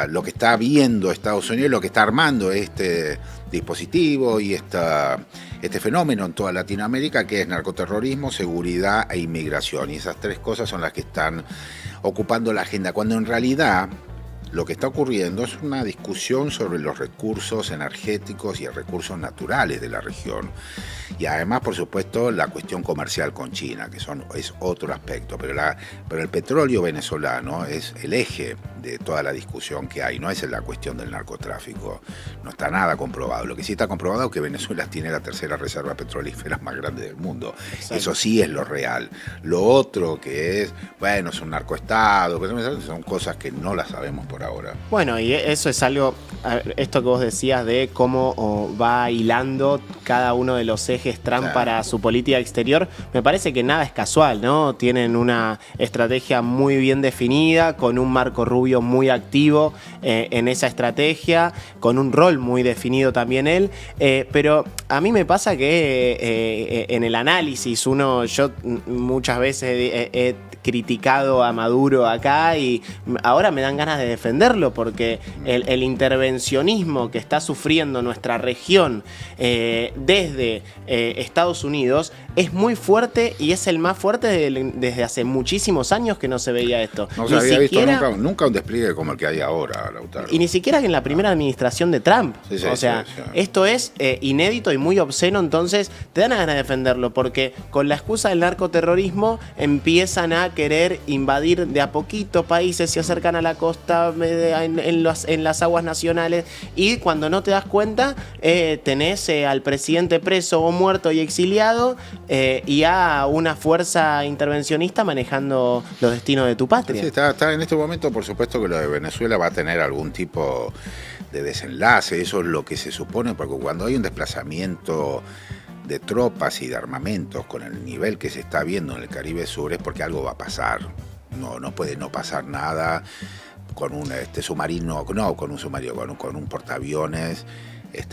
lo que está viendo Estados Unidos, lo que está armando este dispositivo y este fenómeno en toda Latinoamérica, que es narcoterrorismo, seguridad e inmigración. Y esas 3 cosas son las que están ocupando la agenda, cuando en realidad lo que está ocurriendo es una discusión sobre los recursos energéticos y recursos naturales de la región. Y además, por supuesto, la cuestión comercial con China, que es otro aspecto. Pero el petróleo venezolano es el eje de toda la discusión que hay. No es la cuestión del narcotráfico. No está nada comprobado. Lo que sí está comprobado es que Venezuela tiene la 3ª reserva petrolífera más grande del mundo. Exacto. Eso sí es lo real. Lo otro que es un narcoestado, son cosas que no las sabemos por ahora. Bueno, y eso es algo, esto que vos decías de cómo va hilando cada uno de los ejes Trump para su política exterior, me parece que nada es casual, ¿no? Tienen una estrategia muy bien definida, con un Marco Rubio muy activo en esa estrategia, con un rol muy definido también él, pero a mí me pasa que en el análisis yo muchas veces he criticado a Maduro acá y ahora me dan ganas de defenderlo porque el intervencionismo que está sufriendo nuestra región desde Estados Unidos es muy fuerte y es el más fuerte desde hace muchísimos años que no se veía esto. No se había visto nunca un despliegue como el que hay ahora, Lautaro. Y ni siquiera en la primera administración de Trump. Sí, esto es inédito y muy obsceno, entonces te dan ganas de defenderlo porque con la excusa del narcoterrorismo empiezan a querer invadir de a poquito países, se acercan a la costa en las aguas nacionales y cuando no te das cuenta tenés al presidente preso o muerto y exiliado y a una fuerza intervencionista manejando los destinos de tu patria. Sí, está en este momento, por supuesto que lo de Venezuela va a tener algún tipo de desenlace, eso es lo que se supone, porque cuando hay un desplazamiento de tropas y de armamentos con el nivel que se está viendo en el Caribe Sur es porque algo va a pasar. No puede no pasar nada con un submarino, con un portaaviones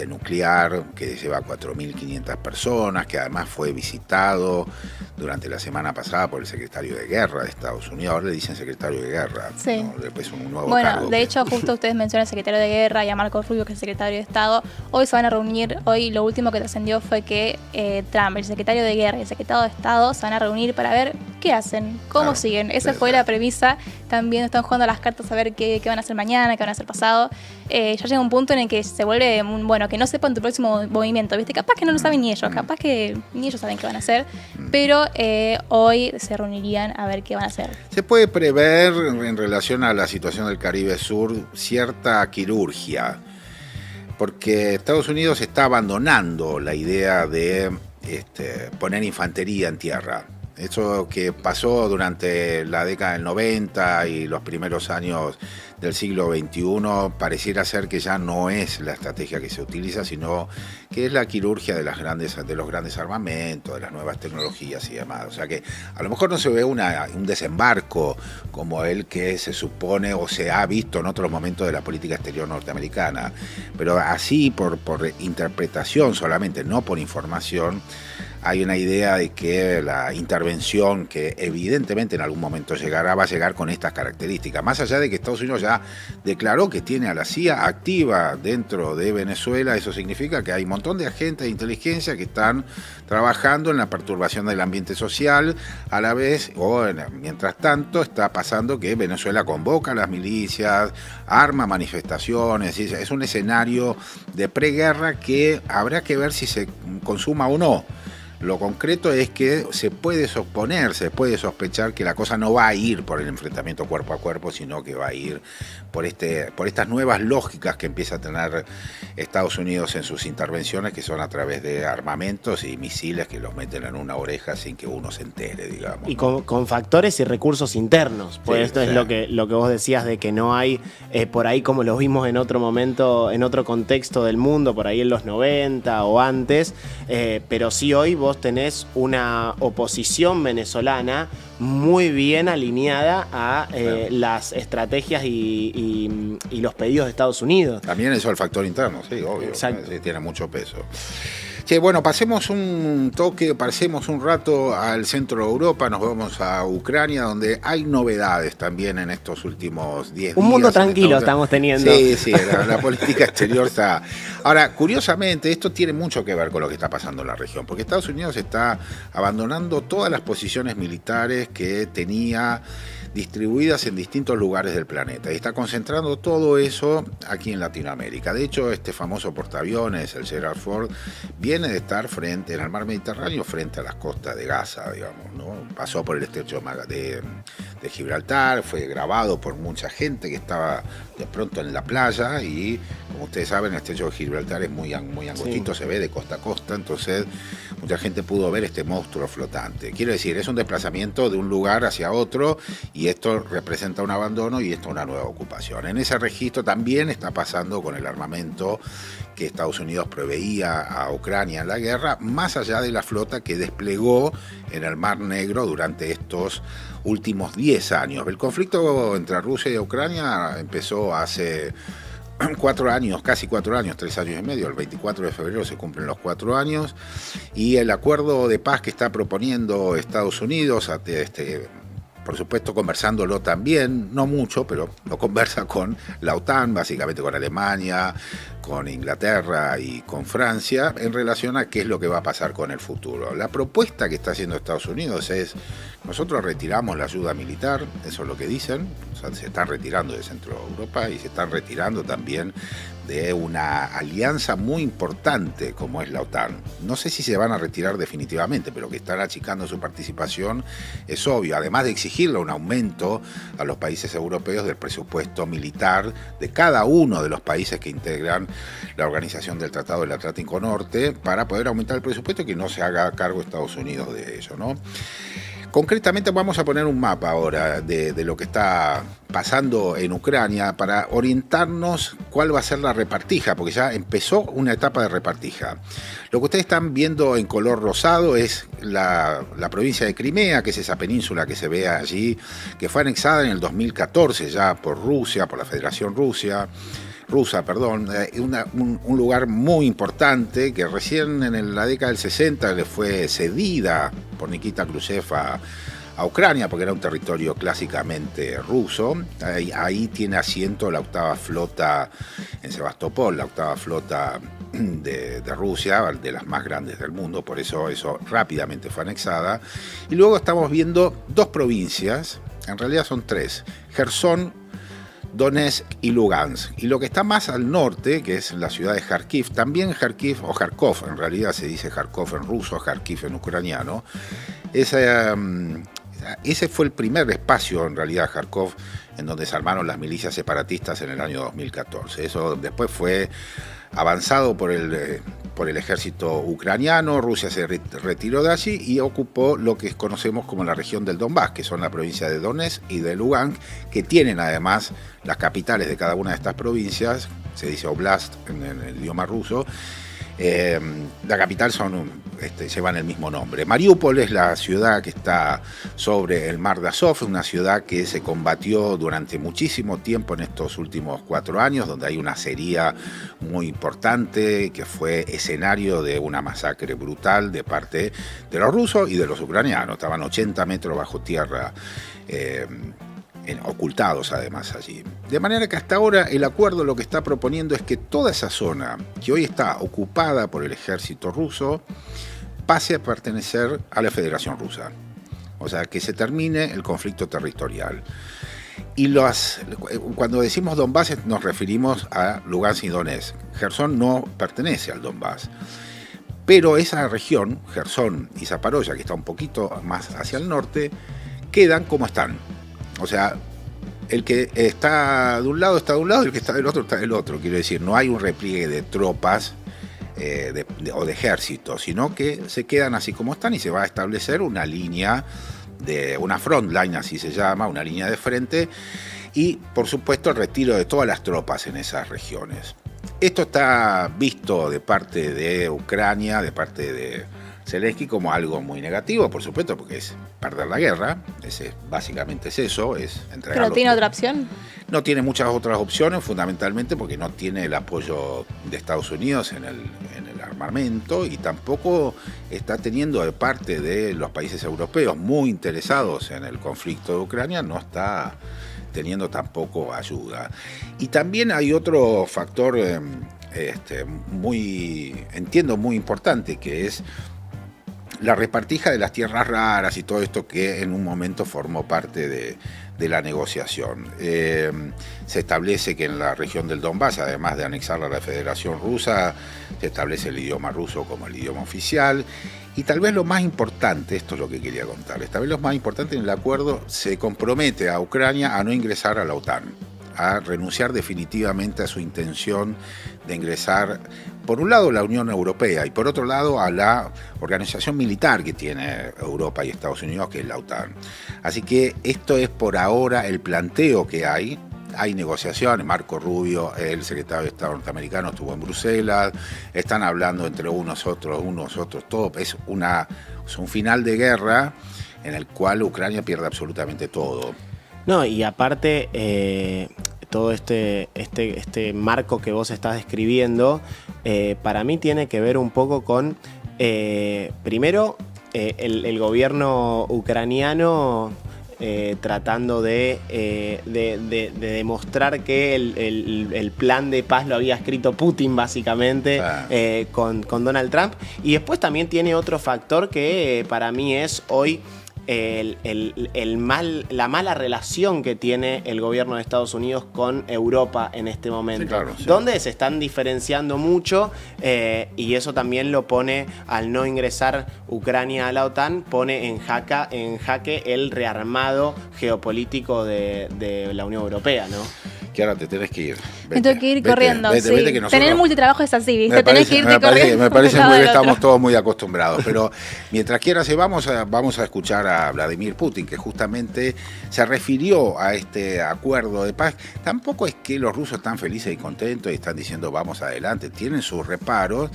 nuclear que lleva 4.500 personas, que además fue visitado durante la semana pasada por el secretario de Guerra de Estados Unidos. Ahora le dicen secretario de Guerra. Sí. ¿No? Es un nuevo cargo. De hecho, justo ustedes mencionan al secretario de Guerra y a Marco Rubio, que es el secretario de Estado. Hoy se van a reunir. Hoy lo último que trascendió fue que Trump, el secretario de Guerra y el secretario de Estado se van a reunir para ver qué hacen, cómo siguen. Esa fue la premisa. También están jugando las cartas a ver qué van a hacer mañana, qué van a hacer pasado. Ya llega un punto en el que se vuelve que no sepan tu próximo movimiento, ¿viste? Capaz que no lo saben ni ellos, capaz que ni ellos saben qué van a hacer, pero hoy se reunirían a ver qué van a hacer. Se puede prever en relación a la situación del Caribe Sur cierta quirurgia, porque Estados Unidos está abandonando la idea de poner infantería en tierra. Eso que pasó durante la década del 90 y los primeros años del siglo XXI pareciera ser que ya no es la estrategia que se utiliza, sino que es la quirurgia de los grandes armamentos, de las nuevas tecnologías y demás. O sea que a lo mejor no se ve un desembarco como el que se supone o se ha visto en otros momentos de la política exterior norteamericana, pero así por interpretación solamente, no por información, hay una idea de que la intervención que evidentemente en algún momento llegará, va a llegar con estas características. Más allá de que Estados Unidos ya declaró que tiene a la CIA activa dentro de Venezuela, eso significa que hay un montón de agentes de inteligencia que están trabajando en la perturbación del ambiente social, a la vez, mientras tanto, está pasando que Venezuela convoca a las milicias, arma manifestaciones, es un escenario de preguerra que habrá que ver si se consuma o no. Lo concreto es que se puede sospechar que la cosa no va a ir por el enfrentamiento cuerpo a cuerpo, sino que va a ir por estas nuevas lógicas que empieza a tener Estados Unidos en sus intervenciones, que son a través de armamentos y misiles que los meten en una oreja sin que uno se entere, digamos. Y con factores y recursos internos, pues sí, esto es lo que vos decías de que no hay por ahí como lo vimos en otro momento, en otro contexto del mundo, por ahí en los 90 o antes, pero sí hoy vos tenés una oposición venezolana muy bien alineada a las estrategias y los pedidos de Estados Unidos. También eso es el factor interno, sí, obvio. Exacto. Sí, tiene mucho peso. Che, bueno, pasemos un rato al centro de Europa, nos vamos a Ucrania, donde hay novedades también en estos últimos 10 días. Un mundo tranquilo estamos teniendo. Sí, la política exterior está... Ahora, curiosamente, esto tiene mucho que ver con lo que está pasando en la región, porque Estados Unidos está abandonando todas las posiciones militares que tenía distribuidas en distintos lugares del planeta y está concentrando todo eso aquí en Latinoamérica. De hecho, este famoso portaaviones, el Gerald Ford, viene de estar frente en el mar Mediterráneo, frente a las costas de Gaza, digamos, ¿no? Pasó por el estrecho de Gibraltar, fue grabado por mucha gente que estaba de pronto en la playa y, como ustedes saben, el estrecho de Gibraltar es muy angostito, sí. Se ve de costa a costa, entonces mucha gente pudo ver este monstruo flotante. Quiero decir, es un desplazamiento de un lugar hacia otro y esto representa un abandono y esto una nueva ocupación. En ese registro también está pasando con el armamento que Estados Unidos proveía a Ucrania en la guerra, más allá de la flota que desplegó en el Mar Negro durante estos últimos 10 años. El conflicto entre Rusia y Ucrania empezó hace 4 años, casi 4 años, 3 años y medio. El 24 de febrero se cumplen los 4 años y el acuerdo de paz que está proponiendo Estados Unidos, por supuesto conversándolo también, no mucho, pero lo conversa con la OTAN, básicamente con Alemania, con Inglaterra y con Francia, en relación a qué es lo que va a pasar con el futuro. La propuesta que está haciendo Estados Unidos es: nosotros retiramos la ayuda militar, eso es lo que dicen, o sea, se están retirando de Centro Europa y se están retirando también de una alianza muy importante como es la OTAN. No sé si se van a retirar definitivamente, pero que están achicando su participación es obvio, además de exigirle un aumento a los países europeos del presupuesto militar de cada uno de los países que integran la Organización del Tratado del Atlántico Norte, para poder aumentar el presupuesto y que no se haga cargo Estados Unidos de ello, ¿no? Concretamente vamos a poner un mapa ahora de lo que está pasando en Ucrania para orientarnos cuál va a ser la repartija, porque ya empezó una etapa de repartija. Lo que ustedes están viendo en color rosado es la provincia de Crimea, que es esa península que se ve allí, que fue anexada en el 2014 ya por Rusia, por la Federación Rusa, un lugar muy importante que recién en la década del 60 le fue cedida por Nikita Khrushchev a Ucrania, porque era un territorio clásicamente ruso. Ahí tiene asiento la octava flota en Sebastopol, la octava flota de Rusia, de las más grandes del mundo, por eso rápidamente fue anexada. Y luego estamos viendo 2 provincias, en realidad son 3, Jersón, Donetsk y Lugansk. Y lo que está más al norte, que es la ciudad de Kharkiv, también Kharkiv, o Kharkov, en realidad se dice Kharkov en ruso, Kharkiv en ucraniano. Ese fue el primer espacio, en realidad, Kharkov, en donde se armaron las milicias separatistas en el año 2014. Eso después fue avanzado por el por el ejército ucraniano. Rusia se retiró de allí y ocupó lo que conocemos como la región del Donbass, que son la provincia de Donetsk y de Lugansk, que tienen además las capitales de cada una de estas provincias, se dice oblast en el idioma ruso. La capital llevan el mismo nombre. Mariupol es la ciudad que está sobre el mar de Azov, una ciudad que se combatió durante muchísimo tiempo en estos últimos 4 años, donde hay una acería muy importante que fue escenario de una masacre brutal de parte de los rusos y de los ucranianos. Estaban 80 metros bajo tierra, ocultados además allí. De manera que hasta ahora el acuerdo lo que está proponiendo es que toda esa zona que hoy está ocupada por el ejército ruso pase a pertenecer a la Federación Rusa. O sea, que se termine el conflicto territorial. Y cuando decimos Donbass nos referimos a Lugansk y Donetsk. Jersón no pertenece al Donbass. Pero esa región, Jersón y Zaporozhia, que está un poquito más hacia el norte, quedan como están. O sea, el que está de un lado está de un lado y el que está del otro está del otro. Quiero decir, no hay un repliegue de tropas o de ejército, sino que se quedan así como están y se va a establecer una línea, una front line, así se llama, una línea de frente, y por supuesto el retiro de todas las tropas en esas regiones. Esto está visto de parte de Ucrania, de parte de Zelensky, como algo muy negativo, por supuesto, porque es perder la guerra, básicamente es eso, es entregar. ¿Pero tiene otra opción? No tiene muchas otras opciones, fundamentalmente porque no tiene el apoyo de Estados Unidos en el armamento y tampoco está teniendo de parte de los países europeos muy interesados en el conflicto de Ucrania, no está teniendo tampoco ayuda. Y también hay otro factor muy importante, que es la repartija de las tierras raras y todo esto que en un momento formó parte de la negociación. Se establece que en la región del Donbass, además de anexarla a la Federación Rusa, se establece el idioma ruso como el idioma oficial. Y tal vez lo más importante, esto es lo que quería contarles, tal vez lo más importante en el acuerdo, se compromete a Ucrania a no ingresar a la OTAN, a renunciar definitivamente a su intención de ingresar, por un lado, a la Unión Europea y por otro lado a la organización militar que tiene Europa y Estados Unidos, que es la OTAN. Así que esto es por ahora el planteo que hay. Hay negociaciones, Marco Rubio, el secretario de Estado norteamericano, estuvo en Bruselas, están hablando entre unos otros, todo. Es un final de guerra en el cual Ucrania pierde absolutamente todo. No, y aparte, todo este marco que vos estás describiendo, para mí tiene que ver un poco con, primero, el gobierno ucraniano tratando de demostrar que el plan de paz lo había escrito Putin, básicamente, con Donald Trump. Y después también tiene otro factor que para mí es hoy la mala relación que tiene el gobierno de Estados Unidos con Europa en este momento, sí, claro, sí. Donde se están diferenciando mucho, y eso también lo pone, al no ingresar Ucrania a la OTAN, pone en jaque el rearmado geopolítico de la Unión Europea, ¿no? Que ahora te tenés que ir. Me tengo que ir corriendo. Vete, sí. que nosotros, tener multitrabajo es así, ¿viste? Tenés que irte corriendo. Me parece muy bien, estamos todos muy acostumbrados. Pero mientras quieras, vamos a escuchar a Vladimir Putin, que justamente se refirió a este acuerdo de paz. Tampoco es que los rusos están felices y contentos y están diciendo vamos adelante, tienen sus reparos.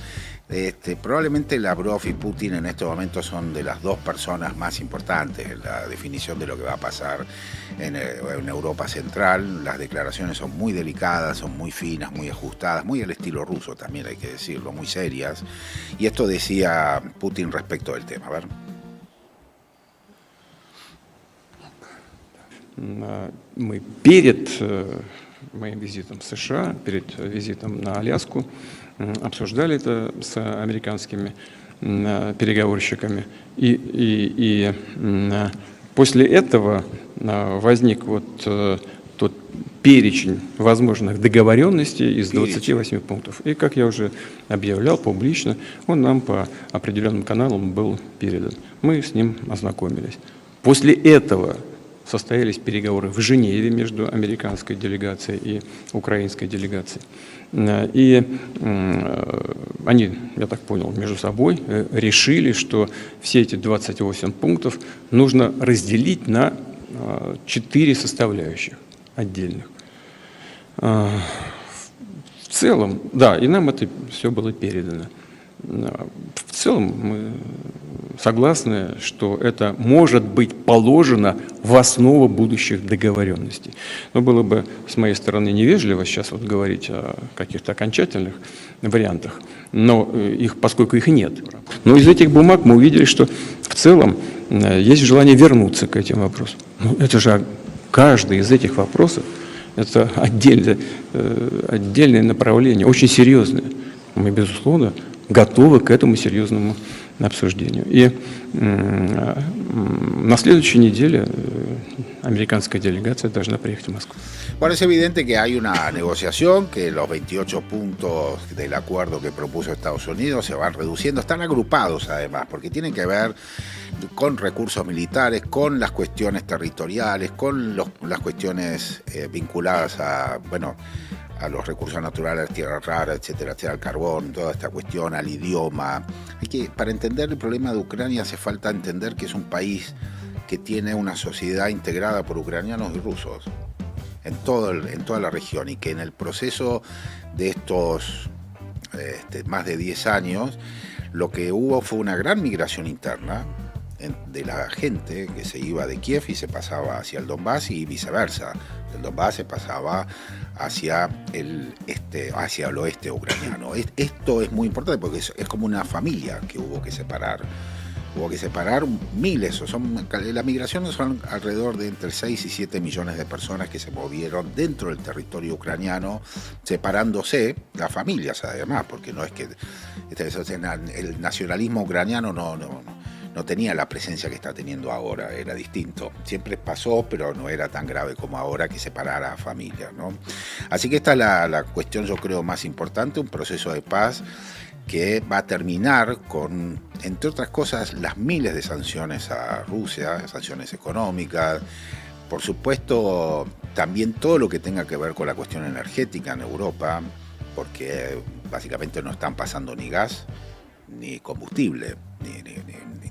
Probablemente Lavrov y Putin en estos momentos son de las dos personas más importantes en la definición de lo que va a pasar en Europa Central. Las declaraciones son muy delicadas, son muy finas, muy ajustadas, muy al estilo ruso también hay que decirlo, muy serias. Y esto decía Putin respecto del tema. A ver. Мы перед моим визитом в США, перед визитом на Аляску, обсуждали это с американскими переговорщиками. И после этого возник тот перечень возможных договоренностей из 28 пунктов. И, как я уже объявлял публично, он нам по определенным каналам был передан. Мы с ним ознакомились. После этого состоялись переговоры в Женеве между американской делегацией и украинской делегацией. И они, я так понял, между собой решили, что все эти 28 пунктов нужно разделить на 4 составляющих отдельных. В целом, да, и нам это все было передано. В целом мы согласны, что это может быть положено в основу будущих договоренностей. Но было бы с моей стороны невежливо сейчас вот говорить о каких-то окончательных вариантах, но поскольку их нет. Но из этих бумаг мы увидели, что в целом есть желание вернуться к этим вопросам. Ну, это же каждый из этих вопросов, это отдельное направление, очень серьезное. Мы, безусловно, готовы к этому серьезному обсуждению. И на следующей неделе americana delegación должна приехать в Москву. Bueno, es evidente que hay una negociación, que los 28 puntos del acuerdo que propuso Estados Unidos se van reduciendo, están agrupados además, porque tienen que ver con recursos militares, con las cuestiones territoriales, con las cuestiones vinculadas a, bueno, a los recursos naturales, tierra rara, etcétera, etcétera, al carbón, toda esta cuestión, al idioma. Para entender el problema de Ucrania hace falta entender que es un país que tiene una sociedad integrada por ucranianos y rusos en toda la región, y que en el proceso de estos más de 10 años lo que hubo fue una gran migración interna de la gente que se iba de Kiev y se pasaba hacia el Donbass y viceversa. Del Donbass se pasaba hacia el oeste ucraniano. Esto es muy importante porque es como una familia que hubo que separar. Hubo que separar miles, la migración son alrededor de entre 6 y 7 millones de personas que se movieron dentro del territorio ucraniano, separándose las familias además, porque no es que el nacionalismo ucraniano no tenía la presencia que está teniendo ahora, era distinto. Siempre pasó, pero no era tan grave como ahora que separara a familias, ¿no? Así que esta es la cuestión, yo creo, más importante, un proceso de paz que va a terminar con, entre otras cosas, las miles de sanciones a Rusia, sanciones económicas, por supuesto también todo lo que tenga que ver con la cuestión energética en Europa, porque básicamente no están pasando ni gas, ni combustible,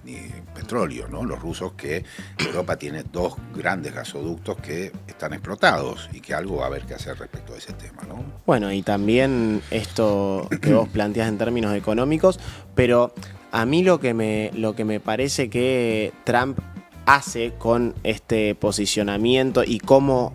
ni petróleo, ¿no? Los rusos, que Europa tiene 2 grandes gasoductos que están explotados y que algo va a haber que hacer respecto a ese tema, ¿no? Bueno, y también esto que vos planteás en términos económicos, pero a mí lo que me parece que Trump hace con este posicionamiento y cómo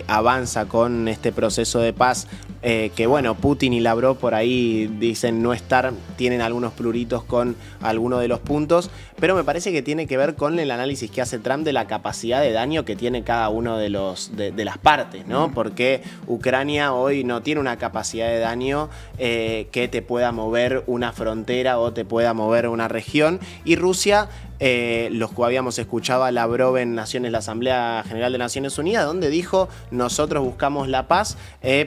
avanza con este proceso de paz, que bueno, Putin y Lavrov por ahí dicen no estar, tienen algunos pluritos con algunos de los puntos, pero me parece que tiene que ver con el análisis que hace Trump de la capacidad de daño que tiene cada uno de las partes, ¿no? Porque Ucrania hoy no tiene una capacidad de daño que te pueda mover una frontera o te pueda mover una región, y Rusia, los que habíamos escuchado a Lavrov en la Asamblea General de Naciones Unidas, donde dijo: nosotros buscamos la paz,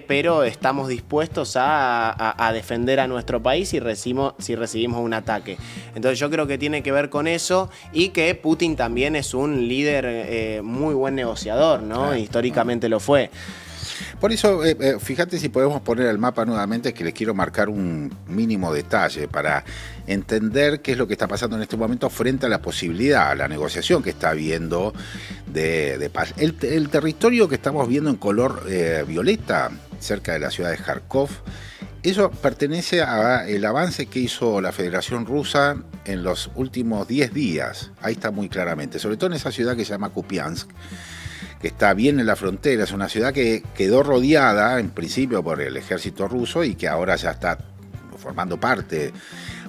pero estamos dispuestos a defender a nuestro país si recibimos un ataque. Entonces yo creo que tiene que ver con eso, y que Putin también es un líder muy buen negociador, ¿no? Históricamente lo fue. Por eso, fíjate si podemos poner el mapa nuevamente, que les quiero marcar un mínimo detalle para entender qué es lo que está pasando en este momento frente a la posibilidad, a la negociación que está habiendo de paz. El territorio que estamos viendo en color violeta, cerca de la ciudad de Kharkov, eso pertenece al avance que hizo la Federación Rusa en los últimos 10 días. Ahí está muy claramente, sobre todo en esa ciudad que se llama Kupiansk, que está bien en la frontera. Es una ciudad que quedó rodeada en principio por el ejército ruso y que ahora ya está formando parte.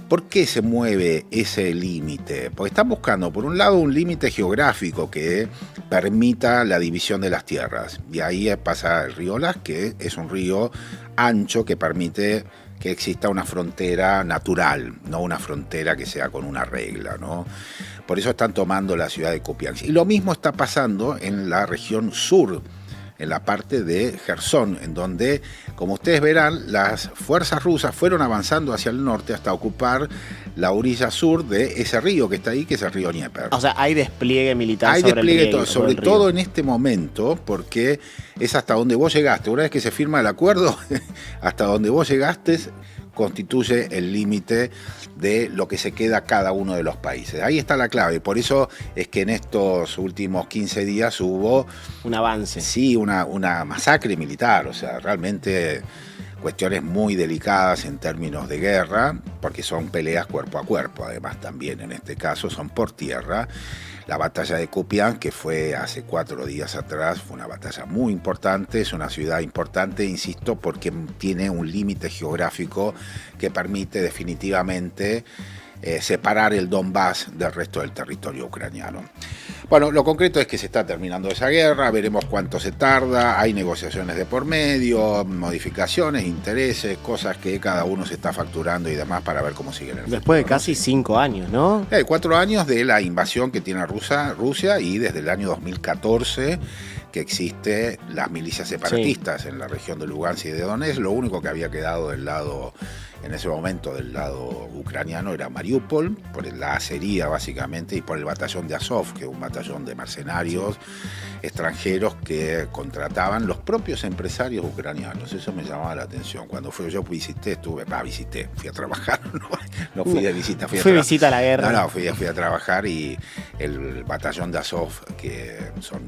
¿Por qué se mueve ese límite? Porque están buscando, por un lado, un límite geográfico que permita la división de las tierras. Y ahí pasa el río Las, que es un río ancho que permite que exista una frontera natural, no una frontera que sea con una regla, ¿no? Por eso están tomando la ciudad de Kupiansk. Y lo mismo está pasando en la región sur, en la parte de Jersón, en donde, como ustedes verán, las fuerzas rusas fueron avanzando hacia el norte hasta ocupar la orilla sur de ese río que está ahí, que es el río Dnieper. O sea, hay despliegue militar hay sobre despliegue el río. sobre todo en este momento, porque es hasta donde vos llegaste. Una vez que se firma el acuerdo, hasta donde vos llegaste constituye el límite de lo que se queda cada uno de los países. Ahí está la clave. Por eso es que en estos últimos 15 días hubo un avance. Sí, una masacre militar. O sea, realmente cuestiones muy delicadas en términos de guerra, porque son peleas cuerpo a cuerpo. Además, también en este caso son por tierra. La batalla de Kupián, que fue hace 4 días atrás, fue una batalla muy importante, es una ciudad importante, insisto, porque tiene un límite geográfico que permite definitivamente separar el Donbass del resto del territorio ucraniano. Bueno, lo concreto es que se está terminando esa guerra, veremos cuánto se tarda, hay negociaciones de por medio, modificaciones, intereses, cosas que cada uno se está facturando y demás para ver cómo siguen. Después de casi 5 años, ¿no? 4 años de la invasión que tiene Rusia y desde el año 2014 que existe las milicias separatistas en la región de Lugansk y de Donetsk. Lo único que había quedado del lado, en ese momento, del lado ucraniano era Mariupol, por la acería básicamente, y por el batallón de Azov, que es un batallón de mercenarios extranjeros que contrataban los propios empresarios ucranianos. Eso me llamaba la atención. Cuando fui fui a trabajar, no fui de visita. Fui visita a la guerra. No, fui a trabajar y el batallón de Azov, que son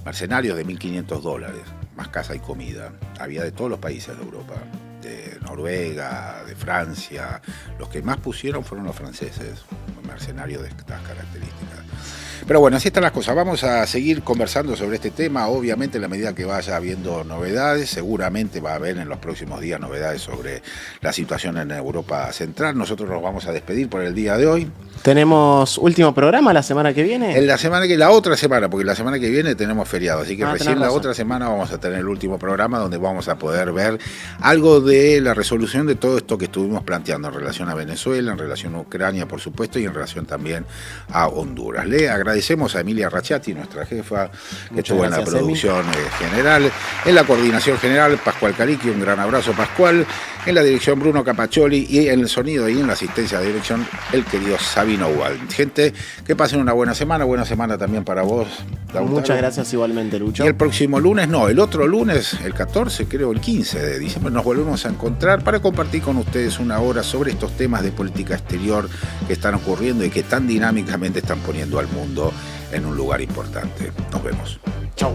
mercenarios de $1.500, más casa y comida. Había de todos los países de Europa, de Noruega, de Francia. Los que más pusieron fueron los franceses, mercenarios de estas características. Pero bueno, así están las cosas. Vamos a seguir conversando sobre este tema. Obviamente, en la medida que vaya habiendo novedades, seguramente va a haber en los próximos días novedades sobre la situación en Europa Central. Nosotros nos vamos a despedir por el día de hoy. ¿Tenemos último programa la semana que viene? La otra semana, porque la semana que viene tenemos feriado. Así que recién la otra semana vamos a tener el último programa donde vamos a poder ver algo de la resolución de todo esto que estuvimos planteando en relación a Venezuela, en relación a Ucrania, por supuesto, y en relación también a Honduras. Le agradecemos a Emilia Rachati, nuestra jefa, que estuvo en la producción general, en la coordinación general, Pascual Cariqui, un gran abrazo, Pascual, en la dirección Bruno Capaccioli y en el sonido y en la asistencia de dirección el querido Sabino Wald. Gente, que pasen una buena semana también para vos, Lautaro. Muchas gracias igualmente, Lucho. Y el próximo lunes, el otro lunes, el 14, creo, el 15 de diciembre, nos volvemos a encontrar para compartir con ustedes una hora sobre estos temas de política exterior que están ocurriendo y que tan dinámicamente están poniendo al mundo en un lugar importante. Nos vemos. Chau.